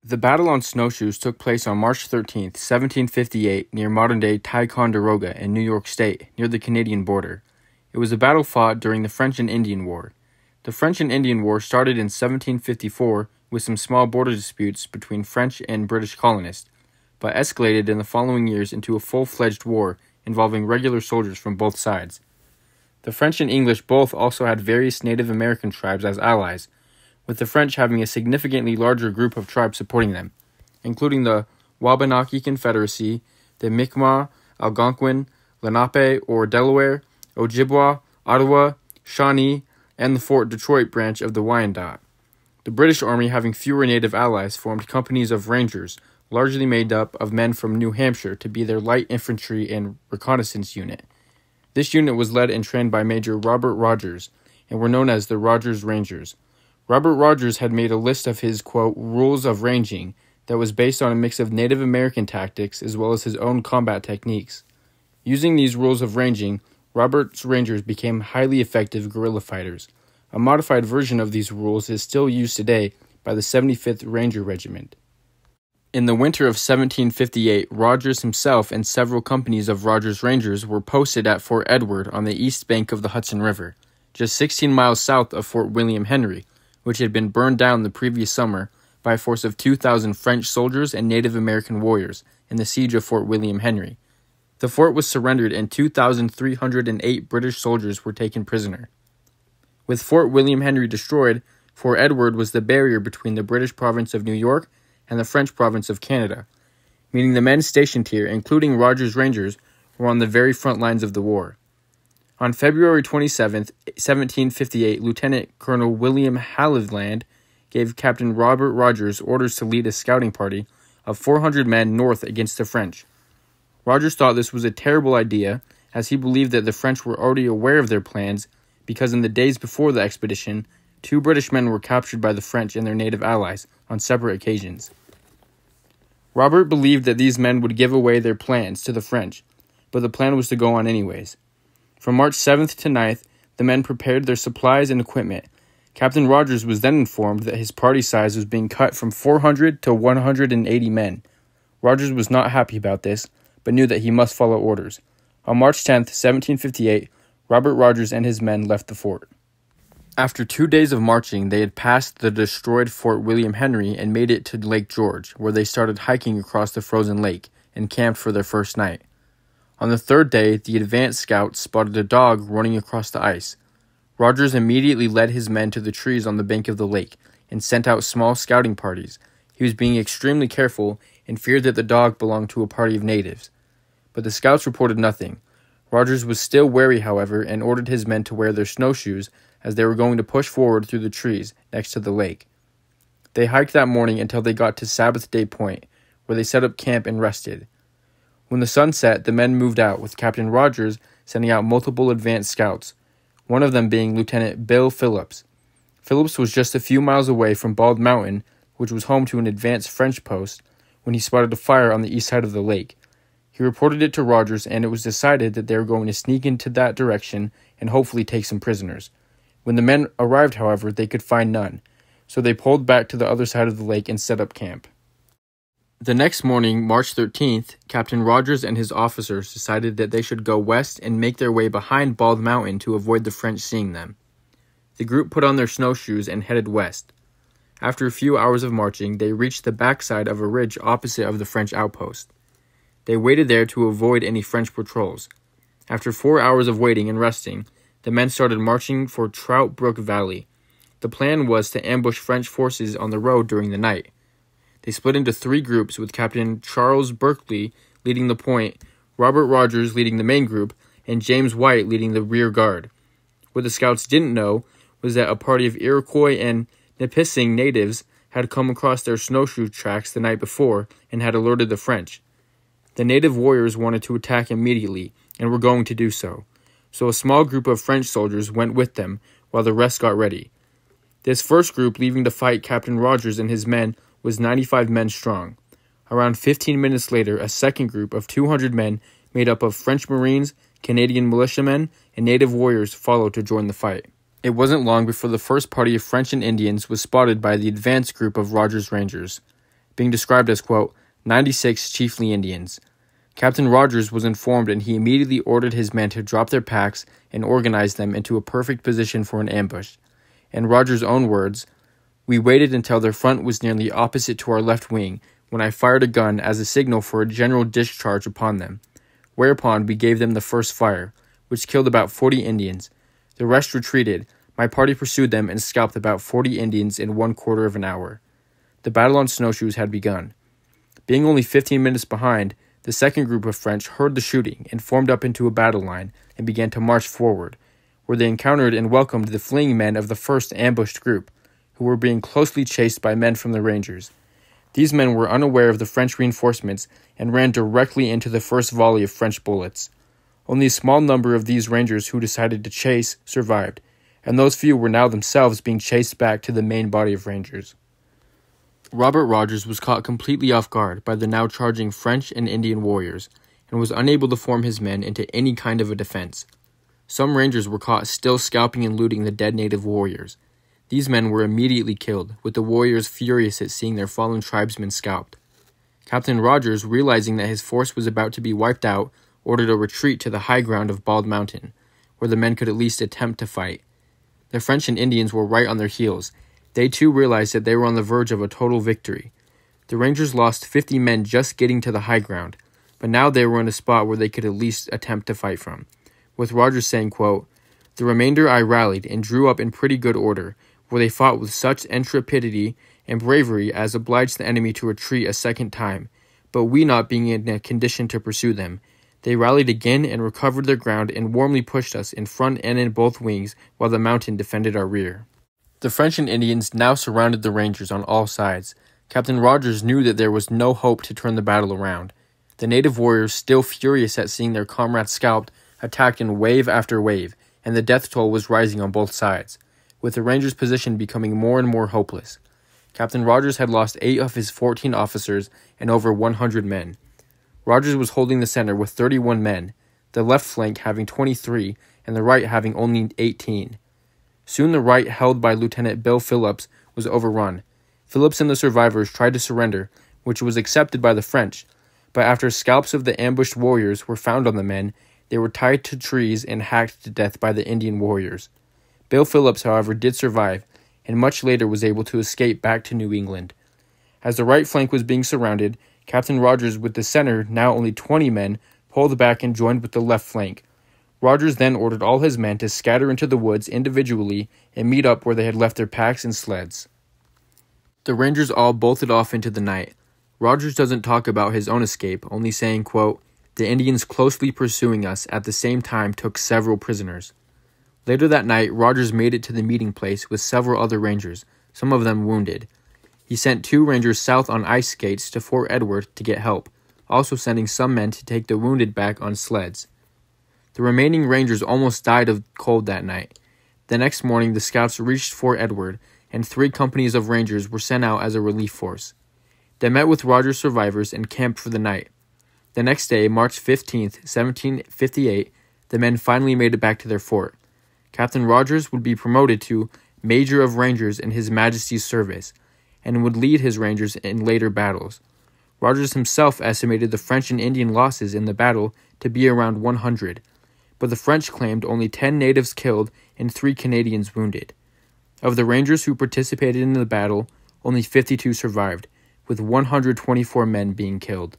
The battle on snowshoes took place on March 13th, 1758, near modern-day Ticonderoga in New York State, near the Canadian border. It was a battle fought during the French and Indian War. The French and Indian War started in 1754 with some small border disputes between French and British colonists, but escalated in the following years into a full-fledged war involving regular soldiers from both sides. The French and English both also had various Native American tribes as allies, with the French having a significantly larger group of tribes supporting them, including the Wabanaki Confederacy, the Mi'kmaq, Algonquin, Lenape or Delaware, Ojibwa, Ottawa, Shawnee, and the Fort Detroit branch of the Wyandot. The British Army, having fewer native allies, formed companies of rangers, largely made up of men from New Hampshire, to be their light infantry and reconnaissance unit. This unit was led and trained by Major Robert Rogers, and were known as the Rogers Rangers. Robert Rogers had made a list of his, quote, rules of ranging that was based on a mix of Native American tactics as well as his own combat techniques. Using these rules of ranging, Robert's Rangers became highly effective guerrilla fighters. A modified version of these rules is still used today by the 75th Ranger Regiment. In the winter of 1758, Rogers himself and several companies of Rogers Rangers were posted at Fort Edward on the east bank of the Hudson River, just 16 miles south of Fort William Henry, which had been burned down the previous summer by a force of 2,000 French soldiers and Native American warriors in the siege of Fort William Henry. The fort was surrendered and 2,308 British soldiers were taken prisoner. With Fort William Henry destroyed, Fort Edward was the barrier between the British province of New York and the French province of Canada, meaning the men stationed here, including Rogers Rangers, were on the very front lines of the war. On February 27, 1758, Lieutenant Colonel William Haviland gave Captain Robert Rogers orders to lead a scouting party of 400 men north against the French. Rogers thought this was a terrible idea, as he believed that the French were already aware of their plans, because in the days before the expedition, 2 British men were captured by the French and their native allies on separate occasions. Robert believed that these men would give away their plans to the French, but the plan was to go on anyways. From March 7th to 9th, the men prepared their supplies and equipment. Captain Rogers was then informed that his party size was being cut from 400 to 180 men. Rogers was not happy about this, but knew that he must follow orders. On March 10th, 1758, Robert Rogers and his men left the fort. After 2 days of marching, they had passed the destroyed Fort William Henry and made it to Lake George, where they started hiking across the frozen lake and camped for their first night. On the 3rd day, the advance scouts spotted a dog running across the ice. Rogers immediately led his men to the trees on the bank of the lake and sent out small scouting parties. He was being extremely careful and feared that the dog belonged to a party of natives. But the scouts reported nothing. Rogers was still wary, however, and ordered his men to wear their snowshoes as they were going to push forward through the trees next to the lake. They hiked that morning until they got to Sabbath Day Point, where they set up camp and rested. When the sun set, the men moved out, with Captain Rogers sending out multiple advance scouts, one of them being Lieutenant Bill Phillips. Phillips was just a few miles away from Bald Mountain, which was home to an advanced French post, when he spotted a fire on the east side of the lake. He reported it to Rogers, and it was decided that they were going to sneak into that direction and hopefully take some prisoners. When the men arrived, however, they could find none, so they pulled back to the other side of the lake and set up camp. The next morning, March 13th, Captain Rogers and his officers decided that they should go west and make their way behind Bald Mountain to avoid the French seeing them. The group put on their snowshoes and headed west. After a few hours of marching, they reached the backside of a ridge opposite of the French outpost. They waited there to avoid any French patrols. After 4 hours of waiting and resting, the men started marching for Trout Brook Valley. The plan was to ambush French forces on the road during the night. They split into 3 groups, with Captain Charles Berkeley leading the point, Robert Rogers leading the main group, and James White leading the rear guard. What the scouts didn't know was that a party of Iroquois and Nipissing natives had come across their snowshoe tracks the night before and had alerted the French. The native warriors wanted to attack immediately, and were going to do so. So a small group of French soldiers went with them while the rest got ready. This first group leaving to fight Captain Rogers and his men was 95 men strong. Around 15 minutes later, a second group of 200 men made up of French Marines, Canadian militiamen, and native warriors followed to join the fight. It wasn't long before the first party of French and Indians was spotted by the advance group of Rogers Rangers. being described as, quote, 96 chiefly Indians. Captain Rogers was informed, and he immediately ordered his men to drop their packs and organize them into a perfect position for an ambush. In Rogers' own words, "We waited until their front was nearly opposite to our left wing, when I fired a gun as a signal for a general discharge upon them, whereupon we gave them the first fire, which killed about 40 Indians. The rest retreated. My party pursued them and scalped about 40 Indians in 1/4 of an hour." The battle on snowshoes had begun. Being only 15 minutes behind, the second group of French heard the shooting and formed up into a battle line and began to march forward, where they encountered and welcomed the fleeing men of the first ambushed group, who were being closely chased by men from the Rangers. These men were unaware of the French reinforcements and ran directly into the first volley of French bullets. Only a small number of these Rangers who decided to chase survived, and those few were now themselves being chased back to the main body of Rangers. Robert Rogers was caught completely off guard by the now charging French and Indian warriors, and was unable to form his men into any kind of a defense. Some Rangers were caught still scalping and looting the dead native warriors. These men were immediately killed, with the warriors furious at seeing their fallen tribesmen scalped. Captain Rogers, realizing that his force was about to be wiped out, ordered a retreat to the high ground of Bald Mountain, where the men could at least attempt to fight. The French and Indians were right on their heels. They too realized that they were on the verge of a total victory. The Rangers lost 50 men just getting to the high ground, but now they were in a spot where they could at least attempt to fight from, with Rogers saying, quote, "The remainder I rallied and drew up in pretty good order, where they fought with such intrepidity and bravery as obliged the enemy to retreat a second time, but we not being in a condition to pursue them, they rallied again and recovered their ground and warmly pushed us in front and in both wings while the mountain defended our rear." The French and Indians now surrounded the Rangers on all sides. Captain Rogers knew that there was no hope to turn the battle around. The native warriors, still furious at seeing their comrades scalped, attacked in wave after wave, and the death toll was rising on both sides, with the Rangers' position becoming more and more hopeless. Captain Rogers had lost 8 of his 14 officers and over 100 men. Rogers was holding the center with 31 men, the left flank having 23, and the right having only 18. Soon the right, held by Lieutenant Bill Phillips, was overrun. Phillips and the survivors tried to surrender, which was accepted by the French, but after scalps of the ambushed warriors were found on the men, they were tied to trees and hacked to death by the Indian warriors. Bill Phillips, however, did survive, and much later was able to escape back to New England. As the right flank was being surrounded, Captain Rogers, with the center, now only 20 men, pulled back and joined with the left flank. Rogers then ordered all his men to scatter into the woods individually and meet up where they had left their packs and sleds. The Rangers all bolted off into the night. Rogers doesn't talk about his own escape, only saying, quote, "The Indians closely pursuing us at the same time took several prisoners." Later that night, Rogers made it to the meeting place with several other Rangers, some of them wounded. He sent 2 Rangers south on ice skates to Fort Edward to get help, also sending some men to take the wounded back on sleds. The remaining Rangers almost died of cold that night. The next morning, the scouts reached Fort Edward, and 3 companies of Rangers were sent out as a relief force. They met with Rogers' survivors and camped for the night. The next day, March 15th, 1758, the men finally made it back to their fort. Captain Rogers would be promoted to Major of Rangers in His Majesty's service, and would lead his Rangers in later battles. Rogers himself estimated the French and Indian losses in the battle to be around 100, but the French claimed only 10 natives killed and 3 Canadians wounded. Of the Rangers who participated in the battle, only 52 survived, with 124 men being killed.